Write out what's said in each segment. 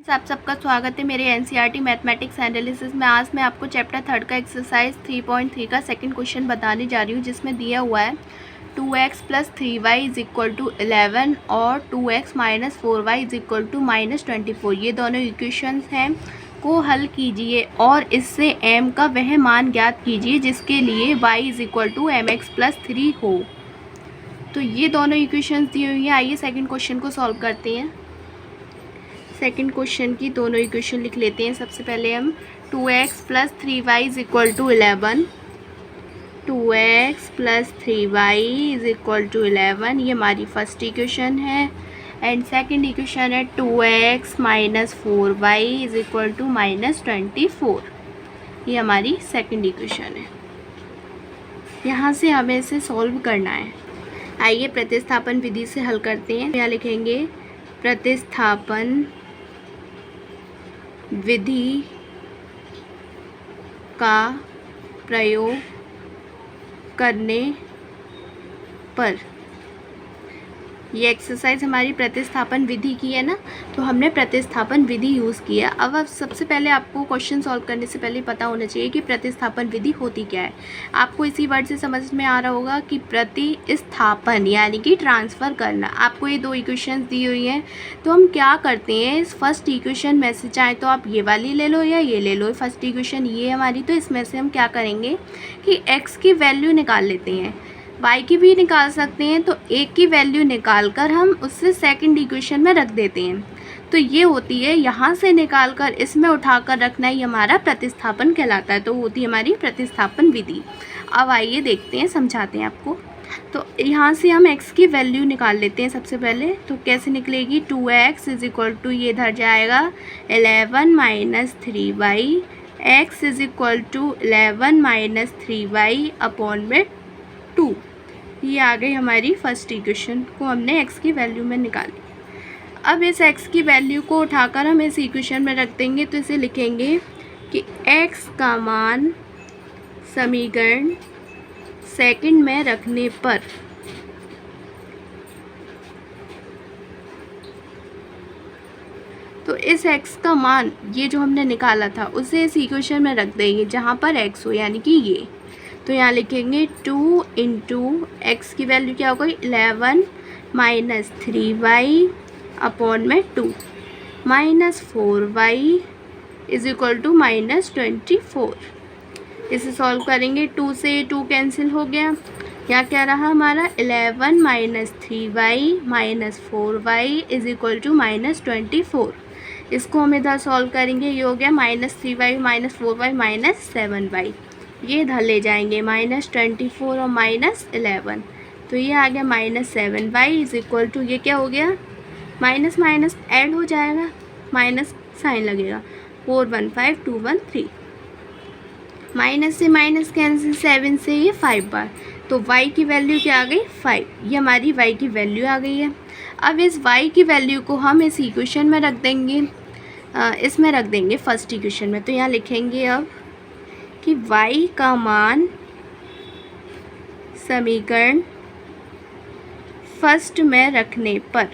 आप सबका स्वागत है मेरे एनसीईआरटी मैथमेटिक्स एनालिसिस में। आज मैं आपको चैप्टर 3 का एक्सरसाइज 3.3 का सेकंड क्वेश्चन बताने जा रही हूँ, जिसमें दिया हुआ है 2x + 3y = 11 और 2x - 4y = -24। ये दोनों इक्वेशंस हैं को हल कीजिए और इससे m का वह मान ज्ञात कीजिए जिसके लिए y = mx + 3 हो। तो ये दोनों इक्वेशंस दी हुई हैं। आइए सेकंड क्वेश्चन को सॉल्व करते हैं। सेकंड क्वेश्चन की दोनों इक्वेशन लिख लेते हैं। सबसे पहले हम 2x + 3y = 11, 2x + 3y = 11, ये हमारी फर्स्ट इक्वेशन है। एंड सेकंड इक्वेशन है 2x - 4y = -24, ये हमारी सेकंड इक्वेशन है। यहाँ से हमें इसे सॉल्व करना है। आइए प्रतिस्थापन विधि से हल करते हैं। यहाँ लिखेंगे प्रतिस्थापन विधि का प्रयोग करने पर, ये एक्सरसाइज हमारी प्रतिस्थापन विधि की है ना, तो हमने प्रतिस्थापन विधि यूज़ किया। अब सबसे पहले आपको क्वेश्चन सॉल्व करने से पहले पता होना चाहिए कि प्रतिस्थापन विधि होती क्या है। आपको इसी वर्ड से समझ में आ रहा होगा कि प्रतिस्थापन यानी कि ट्रांसफ़र करना। आपको ये दो इक्वेशंस दी हुई हैं, तो हम क्या करते हैं, इस फर्स्ट इक्वेशन में से चाहे तो आप ये वाली ले लो या ये ले लो। फर्स्ट इक्वेशन ये हमारी, तो इसमें से हम क्या करेंगे कि x की वैल्यू निकाल लेते हैं, y की भी निकाल सकते हैं। तो एक की वैल्यू निकाल कर हम उससे सेकंड इक्वेशन में रख देते हैं। तो ये होती है, यहाँ से निकाल कर इसमें उठाकर रखना ही हमारा प्रतिस्थापन कहलाता है। तो होती है हमारी प्रतिस्थापन विधि। अब आइए देखते हैं, समझाते हैं आपको। तो यहाँ से हम x की वैल्यू निकाल लेते हैं सबसे पहले। तो कैसे निकलेगी, 2x = ये इधर जाएगा 11 - 3y, x = 11 - 3y / 2। ये आ गई हमारी फर्स्ट इक्वेशन को हमने x की वैल्यू में निकाली। अब इस x की वैल्यू को उठाकर हम इस इक्वेशन में रख देंगे। तो इसे लिखेंगे कि x का मान समीकरण सेकंड में रखने पर तो इस x का मान, ये जो हमने निकाला था, उसे इस इक्वेशन में रख देंगे जहाँ पर x हो, यानी कि ये। तो यहाँ लिखेंगे 2 × x की वैल्यू क्या हो गई, 11 - 3y / 2 -4y = -24। इसे सॉल्व करेंगे, 2 से 2 कैंसिल हो गया। यहाँ क्या रहा हमारा, 11 - 3y - 4y = -24। इसको हम इधर सॉल्व करेंगे, ये हो गया -3y - 4y - 7y। ये इधर ले जाएंगे -24 और -11, तो ये आ गया -7y = ये क्या हो गया, माइनस माइनस ऐड हो जाएगा, माइनस साइन लगेगा, 415213। माइनस से माइनस कैंसिल, 7 से ये 5 बार। तो y की वैल्यू क्या आ गई, 5। ये हमारी y की वैल्यू आ गई है। अब इस y की वैल्यू को हम इस इक्वेशन में रख देंगे, इसमें रख देंगे फर्स्ट इक्वेशन में। तो यहाँ लिखेंगे अब कि y का मान समीकरण फर्स्ट में रखने पर,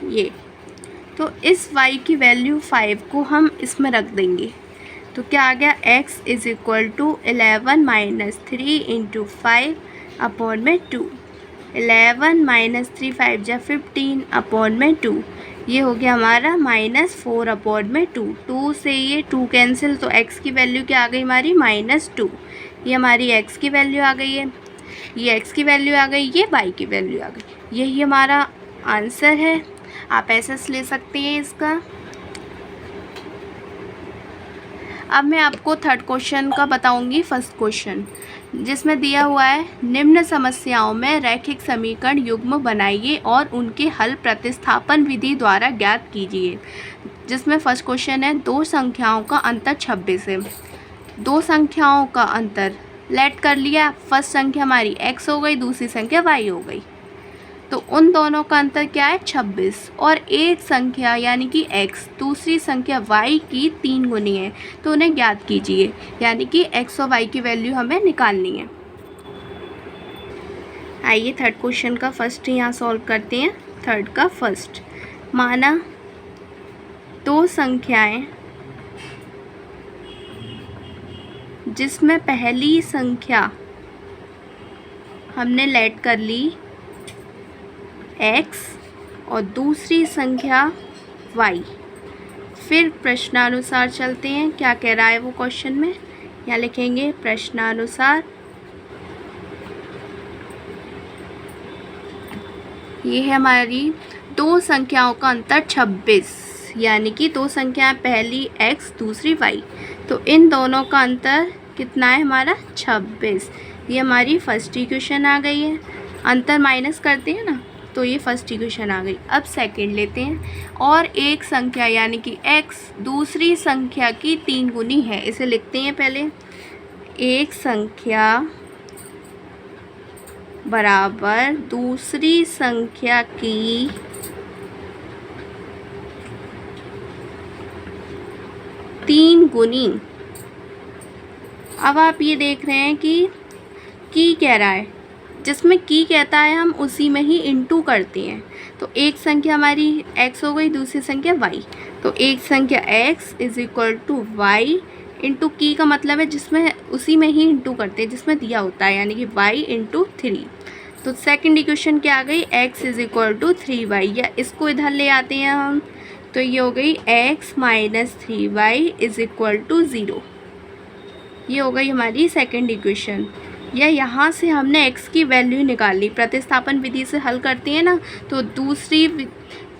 ये तो इस y की वैल्यू 5 को हम इसमें रख देंगे। तो क्या आ गया, x = 11 - 3 × 5 / 2। 11 - 3 5 = 15 / 2। ये हो गया हमारा -4 / 2। 2 से ये 2 कैंसिल, तो x की वैल्यू क्या आ गई हमारी, -2। ये हमारी x की वैल्यू आ गई है, ये x की वैल्यू आ गई, ये y की वैल्यू आ गई। यही हमारा आंसर है। आप ऐसा ले सकते हैं इसका। अब मैं आपको थर्ड क्वेश्चन का बताऊंगी। फर्स्ट क्वेश्चन जिसमें दिया हुआ है, निम्न समस्याओं में रैखिक समीकरण युग्म बनाइए और उनके हल प्रतिस्थापन विधि द्वारा ज्ञात कीजिए। जिसमें फर्स्ट क्वेश्चन है, दो संख्याओं का अंतर 26 है। दो संख्याओं का अंतर लेट कर लिया, फर्स्ट संख्या हमारी x हो गई, दूसरी संख्या y हो गई। तो उन दोनों का अंतर क्या है, 26। और एक संख्या यानी कि x दूसरी संख्या y की 3 गुनी है, तो उन्हें ज्ञात कीजिए। यानी कि x और y की वैल्यू हमें निकालनी है। आइए थर्ड क्वेश्चन का फर्स्ट यहाँ सॉल्व करते हैं। थर्ड का फर्स्ट, माना दो संख्याएं जिसमें पहली संख्या हमने लेट कर ली x और दूसरी संख्या y। फिर प्रश्नानुसार चलते हैं, क्या कह रहा है वो क्वेश्चन में। यहाँ लिखेंगे प्रश्नानुसार, ये है हमारी दो संख्याओं का अंतर 26, यानी कि दो संख्याएं, पहली x दूसरी y, तो इन दोनों का अंतर कितना है हमारा 26। ये हमारी फर्स्ट इक्वेशन आ गई है। अंतर माइनस करते हैं ना, तो ये फर्स्ट इक्वेशन आ गई। अब सेकंड लेते हैं, और एक संख्या यानी कि x दूसरी संख्या की 3 गुनी है। इसे लिखते हैं पहले, एक संख्या बराबर दूसरी संख्या की 3 गुनी। अब आप ये देख रहे हैं कि कह रहा है, जिसमें की कहता है हम उसी में ही इंटू करते हैं। तो एक संख्या हमारी x हो गई, दूसरी संख्या y। तो एक संख्या x is equal to Y into की का मतलब है जिसमें उसी में ही इंटू करते हैं जिसमें दिया होता है, यानी कि y इंटू 3। तो सेकंड इक्वेशन क्या आ गई, x is equal to 3y, या इसको इधर ले आते हैं हम, तो ये हो गई x minus 3y is equal to 0। ये हो गई हमारी सेकंड इक्वेशन। या यहाँ से हमने x की वैल्यू निकाली। प्रतिस्थापन विधि से हल करते हैं ना, तो दूसरी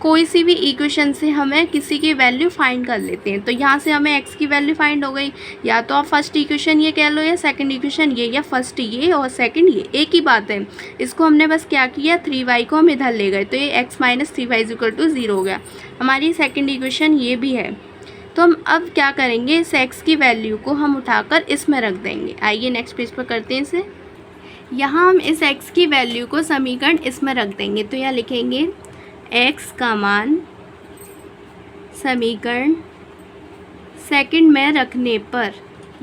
कोई सी भी इक्वेशन से हमें किसी की वैल्यू फाइंड कर लेते हैं। तो यहाँ से हमें x की वैल्यू फाइंड हो गई। या तो आप फर्स्ट इक्वेशन ये कह लो, या सेकंड इक्वेशन ये, या फर्स्ट ये और सेकंड ये, एक ही बात है। इसको हमने बस क्या किया, 3y को हम इधर ले गए, तो ये x minus 3y is equal to 0 हो गया। हमारी सेकंड इक्वेशन ये भी है। तो हम अब क्या करेंगे, इस x की वैल्यू को हम उठाकर इसमें रख देंगे। आइए नेक्स्ट पेज पर करते हैं इसे। यहाँ हम इस x की वैल्यू को समीकरण इसमें रख देंगे। तो यहाँ लिखेंगे x का मान समीकरण सेकंड में रखने पर,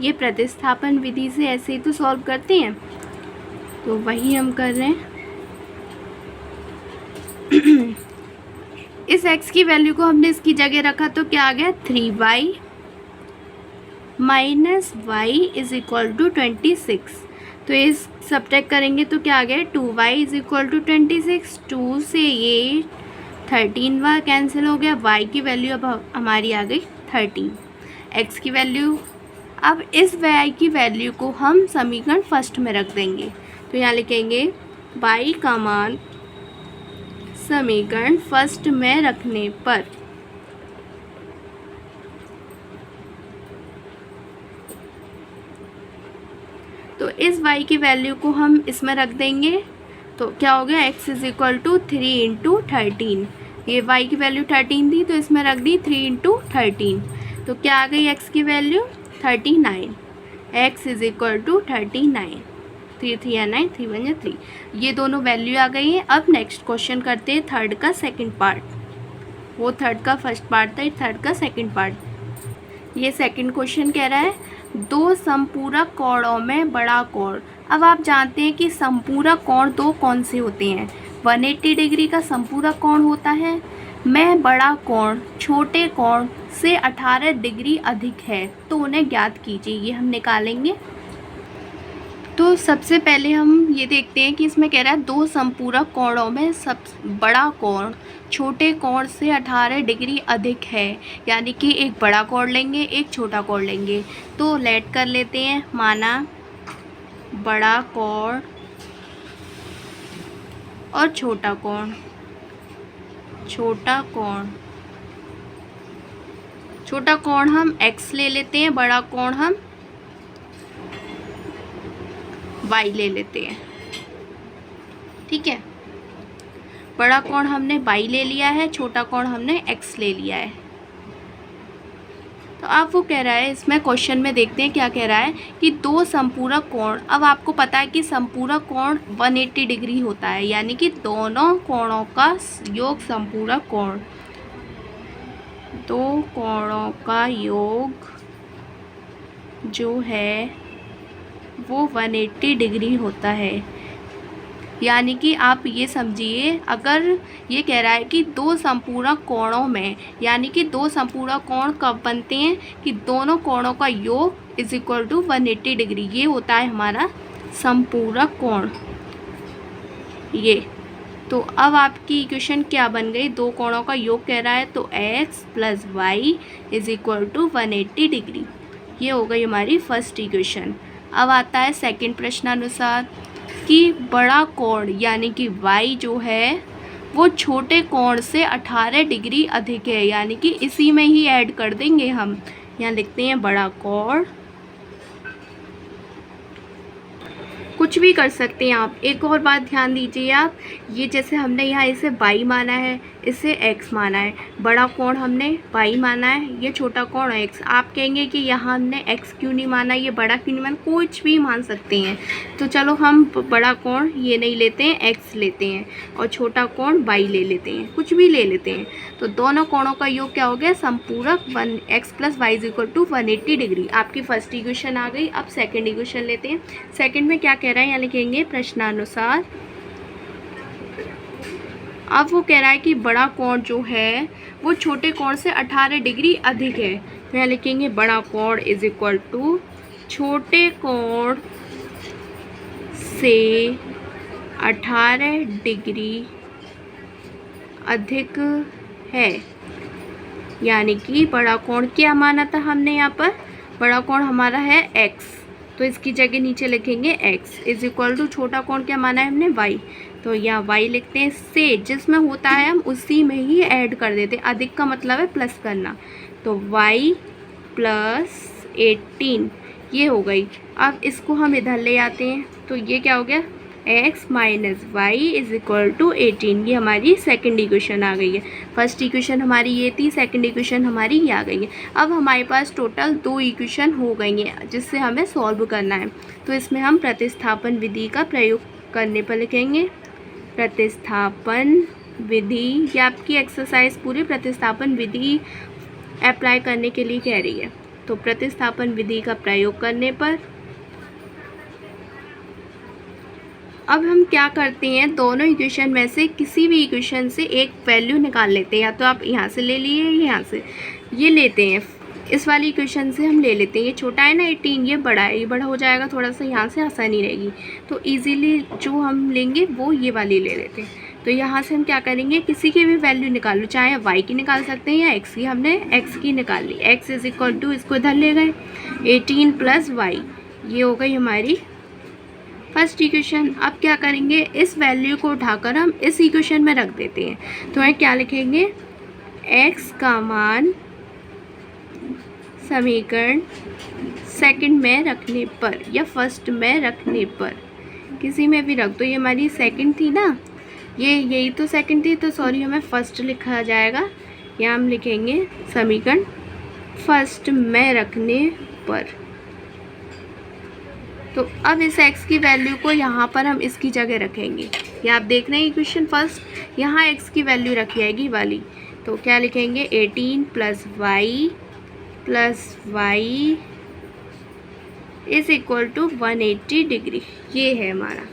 ये प्रतिस्थापन विधि से ऐसे ही तो सॉल्व करते हैं, तो वही हम कर रहे हैं। इस x की वैल्यू को हमने इसकी जगह रखा, तो क्या आ गया, 3y minus Y is equal to 26। तो इस सब्ट्रैक्ट करेंगे तो क्या आ गया, 2y इज इक्वल टू 26। 2 से ये 13 कैंसिल हो गया। y की वैल्यू अब हमारी आ गई 13, x की वैल्यू। अब इस y की वैल्यू को हम समीकरण फर्स्ट में रख देंगे। तो यहाँ लिखेंगे y का मान समीकरण फर्स्ट में रखने पर तो इस y की वैल्यू को हम इसमें रख देंगे। तो क्या हो गया, x is equal to 3 into 13। ये y की वैल्यू 13 थी, तो इसमें रख दी 3 इंटू 13। तो क्या आ गई x की value 39। x is equal to 39। 3 3 या 9, 3 1 या 3, ये दोनों वैल्यू आ गई हैं। अब नेक्स्ट क्वेश्चन करते हैं थर्ड का सेकंड पार्ट। वो थर्ड का फर्स्ट पार्ट था, थर्ड का सेकंड पार्ट। ये सेकंड क्वेश्चन कह रहा है, दो समपूरक कोणों में बड़ा कोण। अब आप जानते हैं कि समपूरक कोण दो कौन से होते हैं। 180 डिग्री का समपूरक कोण होता है, में बड़ा कोण छोटे कोण से 18 डिग्री अधिक है, तो उन्हें ज्ञात कीजिए। ये हम निकालेंगे। तो सबसे पहले हम ये देखते हैं कि इसमें कह रहा है दो समपूरक कोणों में सब बड़ा कोण छोटे कोण से 18 डिग्री अधिक है, यानी कि एक बड़ा कोण लेंगे, एक छोटा कोण लेंगे। तो लेट कर लेते हैं, माना बड़ा कोण और छोटा कोण। छोटा कोण हम x ले लेते हैं, बड़ा कोण हम y ले लेते हैं। ठीक है, बड़ा कोण हमने y ले लिया है, छोटा कोण हमने x ले लिया है। तो अब वो कह रहा है, इसमें क्वेश्चन में देखते हैं क्या कह रहा है कि दो समपूरक कोण। अब आपको पता है कि समपूरक कोण 180 डिग्री होता है, यानी कि दोनों कोणों का योग समपूरक कोण। दो कोणों का योग जो है वो 180 डिग्री होता है। यानी कि आप ये समझिए, अगर ये कह रहा है कि दो संपूरक कोणों में, यानी कि दो संपूरक कोण कब बनते हैं कि दोनों कोणों का योग इज इक्वल टू 180 डिग्री, ये होता है हमारा संपूरक कोण। ये तो अब आपकी इक्वेशन क्या बन गई, दो कोणों का योग कह रहा है तो x plus y is equal to 180 degree, ये हो गई हमारी फर्स्ट इक्वेशन। अब आता है सेकंड प्रश्नानुसार कि बड़ा कोण यानी कि y जो है वो छोटे कोण से 18 डिग्री अधिक है, यानी कि इसी में ही ऐड कर देंगे हम। यहाँ लिखते हैं बड़ा कोण, कुछ भी कर सकते हैं आप। एक और बात ध्यान दीजिए आप, ये जैसे हमने यहाँ इसे y माना है, इसे x माना है, बड़ा कोण हमने y माना है, ये छोटा कोण x। आप कहेंगे कि यहाँ हमने x क्यों नहीं माना, ये बड़ा क्यों नहीं माना, कुछ भी मान सकते हैं। तो चलो हम बड़ा कोण ये नहीं लेते हैं, x लेते हैं, और छोटा कोण y ले लेते हैं, कुछ भी ले लेते हैं। तो दोनों कोणों का योग क्या हो गया, संपूरक 1x plus y is equal to 180 degree. आपकी फर्स्ट इक्वेशन आ गई। अब सेकेंड इक्वेशन लेते हैं। सेकेंड में क्या कह रहा है, यहाँ लिखेंगे प्रश्नानुसार। अब वो कह रहा है कि बड़ा कोण जो है वो छोटे कोण से 18 डिग्री अधिक है, तो यहाँ लिखेंगे बड़ा कोण इज इक्वल टू छोटे कोण से 18 डिग्री अधिक है। यानी कि बड़ा कोण क्या माना था हमने, यहाँ पर बड़ा कोण हमारा है x, तो इसकी जगह नीचे लिखेंगे x इज इक्वल टू छोटा कोण क्या माना है हमने y, तो यहाँ y लिखते हैं, से जिसमें होता है हम उसी में ही ऐड कर देते हैं। अधिक का मतलब है प्लस करना, तो y प्लस 18 ये हो गई। अब इसको हम इधर ले आते हैं, तो ये क्या हो गया, x minus Y is equal to 18। ये हमारी सेकंड इक्वेशन आ गई है। फर्स्ट इक्वेशन हमारी ये थी, सेकंड इक्वेशन हमारी ये आ गई है। अब हमारे पास टोटल 2 इक्वेशन हो गई हैं जिससे हमें सॉल्व करना है। तो इसमें हम प्रतिस्थापन विधि का प्रयोग करने पर लिखेंगे। प्रतिस्थापन विधि, ये आपकी एक्सरसाइज पूरी प्रतिस्थापन विधि अप्लाई करने के लिए कह रही है। तो प्रतिस्थापन विधि का प्रयोग करने पर अब हम क्या करते हैं, दोनों इक्वेशन में से किसी भी इक्वेशन से एक वैल्यू निकाल लेते हैं। या तो आप यहाँ से ले लिए, यहाँ से ये लेते हैं, इस वाली इक्वेशन से हम ले लेते हैं। ये छोटा है ना 18, ये बड़ा है, ये बड़ा हो जाएगा थोड़ा सा, यहाँ से आसानी रहेगी। तो इजीली जो हम लेंगे वो ये वाली ले लेते हैं। तो यहाँ से हम क्या करेंगे, किसी की भी वैल्यू निकाल लो, चाहे y की निकाल सकते हैं या x की। हमने x की निकाल ली, x इज इक्वल टू, इसको इधर ले गए 18 प्लस वाई, ये हो गई हमारी फर्स्ट इक्वेशन। अब क्या करेंगे, इस वैल्यू को उठाकर हम इस इक्वेशन में रख देते हैं। तो हम क्या लिखेंगे, x का मान समीकरण सेकंड में रखने पर या फर्स्ट में रखने पर, किसी में भी रख दो। ये हमारी सेकंड थी ना, ये यही तो सेकंड थी, तो सॉरी हमें फर्स्ट लिखा जाएगा। यहाँ हम लिखेंगे समीकरण फर्स्ट में रखने पर। तो अब इस x की वैल्यू को यहाँ पर हम इसकी जगह रखेंगे। ये आप देख रहे हैं इक्वेशन फर्स्ट, यहाँ x की वैल्यू रखी जाएगी वाली। तो क्या लिखेंगे, 18 plus y is equal to 180 degree, ये है हमारा।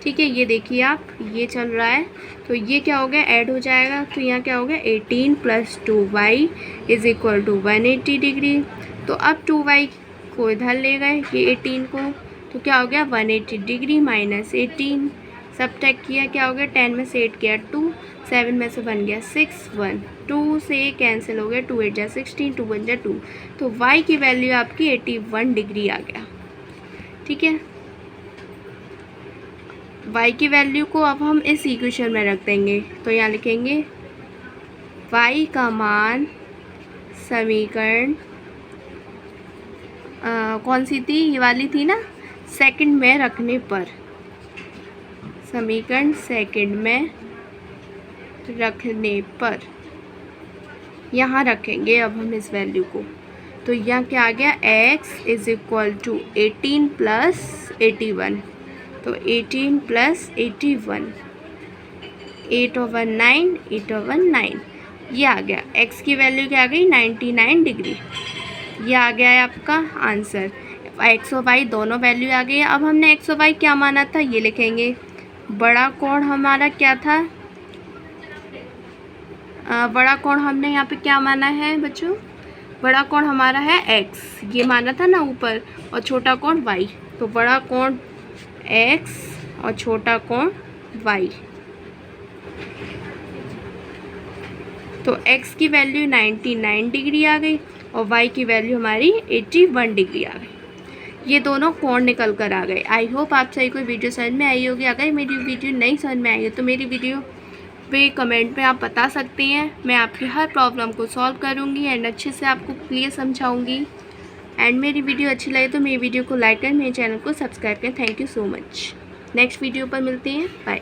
ठीक है, ये देखिए आप, ये चल रहा है, तो ये क्या हो गया, ऐड हो जाएगा। तो यहाँ क्या हो गया, 18 plus 2y is equal to 180 degree. तो अब 2y को इधर ले गए, ये 18 को, तो क्या हो गया 180 डिग्री माइनस 18, सब टैक किया, क्या हो गया 10 में से 8 किया 2, 7 में से बन गया 6, 1 2 से कैंसिल हो गया, 2 8 जा 16, 2 1 जा 2। तो y की वैल्यू आपकी 81 डिग्री आ गया। ठीक है, y की वैल्यू को अब हम इस इक्वेशन में रख देंगे। तो यहाँ लिखेंगे y का मान समीकरण कौन सी थी, ये वाली थी ना, सेकंड में रखने पर, समीकरण सेकंड में रखने पर यहाँ रखेंगे अब हम इस वैल्यू को। तो यहाँ क्या आ गया, x is equal to 18 plus 81, तो 18 प्लस 81, 8 और 1 9, 8 और 1 9, ये आ गया। x की वैल्यू क्या आ गई, 99 डिग्री, ये आ गया है आपका आंसर। x और y दोनों वैल्यू आ गई है। अब हमने x और y क्या माना था, ये लिखेंगे बड़ा कोण हमारा क्या था, बड़ा कोण हमने यहाँ पे क्या माना है बच्चों, बड़ा कोण हमारा है x, ये माना था ना ऊपर, और छोटा कोण y। तो बड़ा कोण x और छोटा कोण y। तो x की वैल्यू 99 डिग्री आ गई और y की वैल्यू हमारी 81 डिग्री आ गई। ये दोनों कोण निकल कर आ गए। आई होप आप सही कोई वीडियो समझ में आई होगी। अगर मेरी वीडियो नहीं समझ में आई है तो मेरी वीडियो पे कमेंट में आप बता सकते हैं, मैं आपकी हर प्रॉब्लम को सॉल्व करूँगी एंड अच्छे से आपको क्लियर समझाऊँगी। एंड मेरी वीडियो अच्छी लगे तो मेरी वीडियो को लाइक करें, मेरे चैनल को सब्सक्राइब करें। Thank you so much. Next video पर मिलते हैं, बाय।